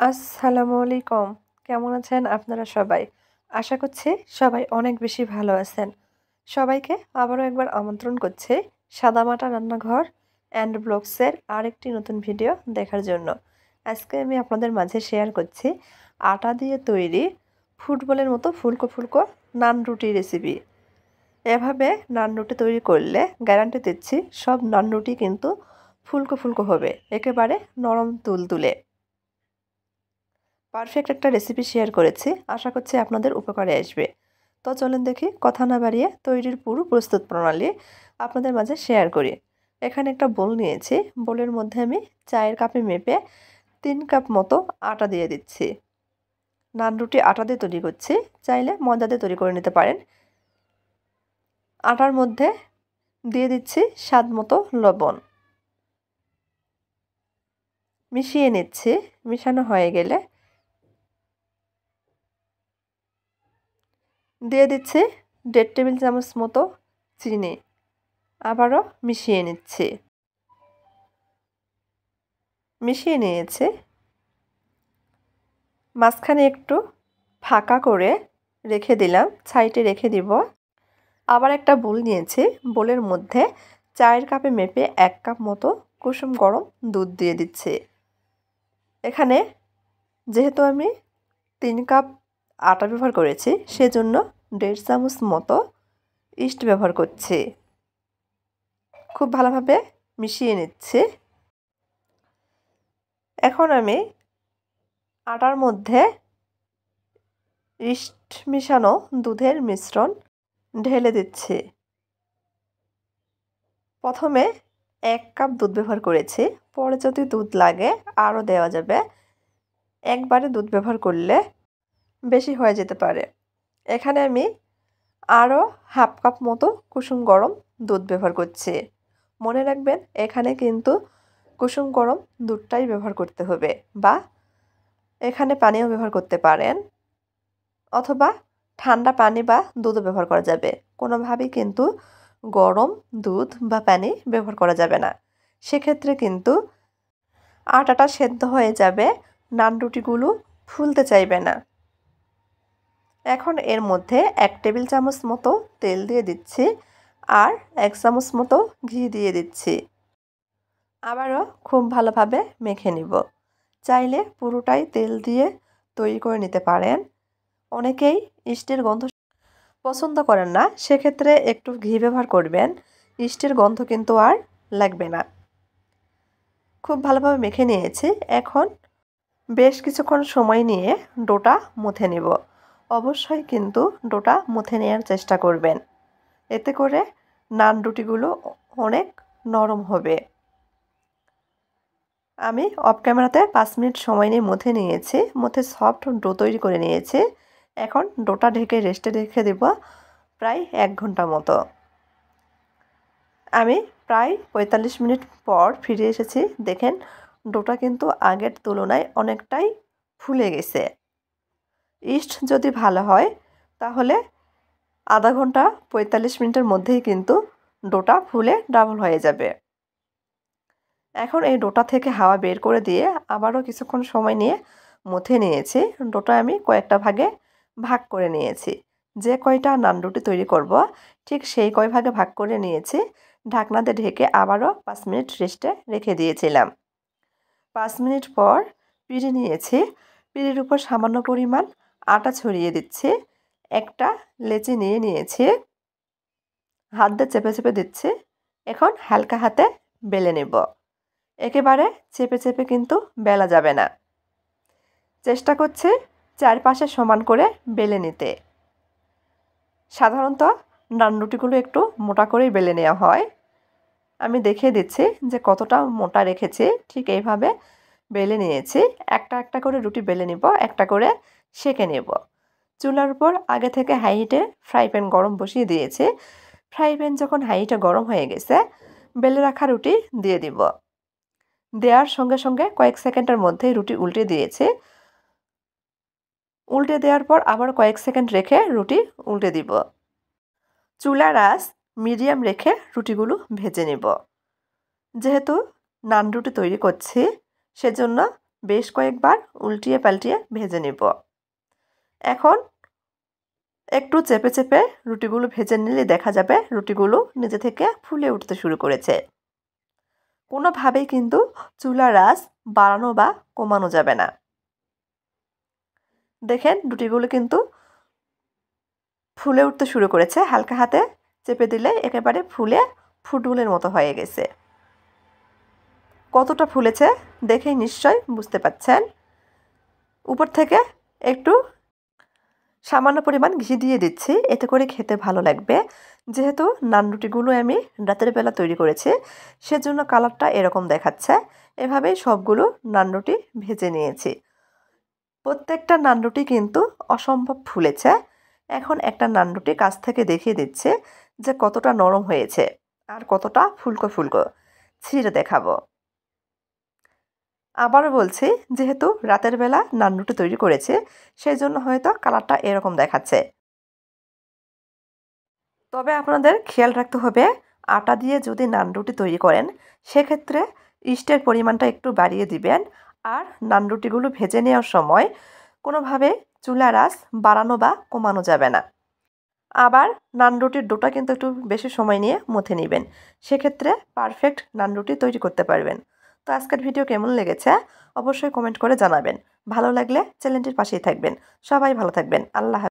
আসসালামু আলাইকুম। কেমন আছেন আপনারা সবাই? আশা করছি সবাই অনেক বেশি ভালো আছেন। সবাইকে আবারও একবার আমন্ত্রণ করছি সাদামাটা রান্নাঘর অ্যান্ড ব্লগসের আরেকটি নতুন ভিডিও দেখার জন্য। আজকে আমি আপনাদের মাঝে শেয়ার করছি আটা দিয়ে তৈরি ফুটবলের মতো ফুলকো ফুলকো নান রুটি রেসিপি। এভাবে নান রুটি তৈরি করলে গ্যারান্টি দিচ্ছি সব নান রুটি কিন্তু ফুলকো ফুলকো হবে, একেবারে নরম তুলতুলে। পারফেক্ট একটা রেসিপি শেয়ার করেছি, আশা করছি আপনাদের উপকারে আসবে। তো চলুন দেখি, কথা না বাড়িয়ে তৈরির পুরো প্রস্তুত প্রণালী আপনাদের মাঝে শেয়ার করি। এখানে একটা বোল নিয়েছি, বোলের মধ্যে আমি চায়ের কাপে মেপে 3 কাপ মতো আটা দিয়ে দিচ্ছি। নান রুটি আটা দিয়ে তৈরি করছি, চাইলে ময়দা দিয়ে তৈরি করে নিতে পারেন। আটার মধ্যে দিয়ে দিচ্ছি স্বাদ মতো লবণ, মিশিয়ে নিচ্ছি। মিশানো হয়ে গেলে দিয়ে দিচ্ছি 1.5 টেবিল চামচ মতো চিনি, আবারও মিশিয়ে নিচ্ছি। মিশিয়ে নিয়েছি, মাঝখানে একটু ফাঁকা করে রেখে দিলাম, সাইডে রেখে দিব। আবার একটা বোল নিয়েছি, বোলের মধ্যে চায়ের কাপে মেপে 1 কাপ মতো কুসুম গরম দুধ দিয়ে দিচ্ছি। এখানে যেহেতু আমি 3 কাপ আটা ব্যবহার করেছি, সেজন্য 1.5 চামচ মতো ইস্ট ব্যবহার করছি। খুব ভালোভাবে মিশিয়ে নিচ্ছি। এখন আমি আটার মধ্যে ইস্ট মিশানো দুধের মিশ্রণ ঢেলে দিচ্ছি। প্রথমে 1 কাপ দুধ ব্যবহার করেছি, পরে যদি দুধ লাগে আরও দেওয়া যাবে। একবারে দুধ ব্যবহার করলে বেশি হয়ে যেতে পারে। এখানে আমি আরও হাফ কাপ মতো কুসুম গরম দুধ ব্যবহার করছি। মনে রাখবেন, এখানে কিন্তু কুসুম গরম দুধটাই ব্যবহার করতে হবে, বা এখানে পানিও ব্যবহার করতে পারেন, অথবা ঠান্ডা পানি বা দুধও ব্যবহার করা যাবে। কোনোভাবেই কিন্তু গরম দুধ বা পানি ব্যবহার করা যাবে না। সেক্ষেত্রে কিন্তু আটাটা সেদ্ধ হয়ে যাবে, নান রুটিগুলো ফুলতে চাইবে না। এখন এর মধ্যে 1 টেবিল চামচ মতো তেল দিয়ে দিচ্ছি, আর 1 চামচ মতো ঘি দিয়ে দিচ্ছি। আবারও খুব ভালোভাবে মেখে নিব। চাইলে পুরোটাই তেল দিয়ে তৈরি করে নিতে পারেন। অনেকেই ইস্টের গন্ধ পছন্দ করেন না, সেক্ষেত্রে একটু ঘি ব্যবহার করবেন, ইস্টের গন্ধ কিন্তু আর লাগবে না। খুব ভালোভাবে মেখে নিয়েছি। এখন বেশ কিছুক্ষণ সময় নিয়ে ডোটা মুথে নেব। অবশ্যই কিন্তু ডোটা মুথে নেওয়ার চেষ্টা করবেন, এতে করে নান রুটিগুলো অনেক নরম হবে। আমি অফ ক্যামেরাতে 5 মিনিট সময় নিয়ে মুথে নিয়েছি, মুথে সফট ডো তৈরি করে নিয়েছি। এখন ডোটা ঢেকে রেস্টে রেখে দেব প্রায় 1 ঘন্টা মতো। আমি প্রায় 45 মিনিট পর ফিরে এসেছি। দেখেন, ডোটা কিন্তু আগের তুলনায় অনেকটাই ফুলে গেছে। ইস্ট যদি ভালো হয় তাহলে আধা ঘন্টা 45 মিনিটের মধ্যেই কিন্তু ডোটা ফুলে ডাবল হয়ে যাবে। এখন এই ডোটা থেকে হাওয়া বের করে দিয়ে আবারও কিছুক্ষণ সময় নিয়ে মুথে নিয়েছি। ডোটা আমি কয়েকটা ভাগে ভাগ করে নিয়েছি। যে কয়টা নান রুটি তৈরি করব ঠিক সেই কয় ভাগে ভাগ করে নিয়েছি। ঢাকনা দিয়ে ঢেকে আবারও 5 মিনিট রেস্টে রেখে দিয়েছিলাম। 5 মিনিট পর পিঁড়ি নিয়েছি, পিঁড়ির উপর সামান্য পরিমাণ আটা ছড়িয়ে দিচ্ছি। একটা লেচি নিয়ে নিয়েছি, হাত দিয়ে চেপে চেপে দিচ্ছি। এখন হালকা হাতে বেলে নেব। একেবারে চেপে চেপে কিন্তু বেলা যাবে না। চেষ্টা করছি চারপাশে সমান করে বেলে নিতে। সাধারণত নান রুটিগুলো একটু মোটা করেই বেলে নেওয়া হয়। আমি দেখিয়ে দিচ্ছি যে কতটা মোটা রেখেছি। ঠিক এইভাবে বেলে নিয়েছি। একটা একটা করে রুটি বেলে নিব, একটা করে সেঁকে নেব। চুলার উপর আগে থেকে হাই হিটে ফ্রাই প্যান গরম বসিয়ে দিয়েছি। ফ্রাই প্যান যখন হাই হিটে গরম হয়ে গেছে, বেলে রাখা রুটি দিয়ে দিব। দেওয়ার সঙ্গে সঙ্গে কয়েক সেকেন্ডের মধ্যেই রুটি উল্টে দিয়েছি। উল্টে দেওয়ার পর আবার কয়েক সেকেন্ড রেখে রুটি উল্টে দিব। চুলার আঁচ মিডিয়াম রেখে রুটিগুলো ভেজে নেব। যেহেতু নান রুটি তৈরি করছি, সেজন্য বেশ কয়েকবার উল্টিয়ে পাল্টিয়ে ভেজে নিব। এখন একটু চেপে চেপে রুটিগুলো ভেজে নিলে দেখা যাবে রুটিগুলো নিজে থেকে ফুলে উঠতে শুরু করেছে। কোনোভাবেই কিন্তু চুলার আঁচ বাড়ানো বা কমানো যাবে না। দেখেন রুটিগুলো কিন্তু ফুলে উঠতে শুরু করেছে, হালকা হাতে চেপে দিলে একেবারে ফুলে ফুটবলের মতো হয়ে গেছে। কতটা ফুলেছে দেখেই নিশ্চয় বুঝতে পাচ্ছেন। উপর থেকে একটু সামান্য পরিমাণ ঘি দিয়ে দিচ্ছি, এতে করে খেতে ভালো লাগবে। যেহেতু নান রুটিগুলো আমি রাতের বেলা তৈরি করেছি, সেজন্য কালারটা এরকম দেখাচ্ছে। এভাবেই সবগুলো নান রুটি ভেজে নিয়েছি। প্রত্যেকটা নান রুটি কিন্তু অসম্ভব ফুলেছে। এখন একটা নান রুটি কাছ থেকে দেখিয়ে দিচ্ছে যে কতটা নরম হয়েছে আর কতটা ফুলকো ফুলকো। ছিঁড়ে দেখাবো। আবারও বলছি, যেহেতু রাতের বেলা নান রুটি তৈরি করেছে, সেই জন্য হয়তো কালারটা এরকম দেখাচ্ছে। তবে আপনাদের খেয়াল রাখতে হবে, আটা দিয়ে যদি নান রুটি তৈরি করেন সেক্ষেত্রে ইস্টের পরিমাণটা একটু বাড়িয়ে দিবেন। আর নান রুটিগুলো ভেজে নেওয়ার সময় কোনোভাবে চুলার আঁচ বাড়ানো বা কমানো যাবে না। আবার নান রুটির ডোটা কিন্তু একটু বেশি সময় নিয়ে মথে নেবেন, সেক্ষেত্রে পারফেক্ট নান রুটি তৈরি করতে পারবেন। তো আজকের ভিডিও কেমন লেগেছে অবশ্যই কমেন্ট করে জানাবেন। ভালো লাগলে চ্যানেলটির পাশেই থাকবেন। সবাই ভালো থাকবেন। আল্লাহ হাফেজ।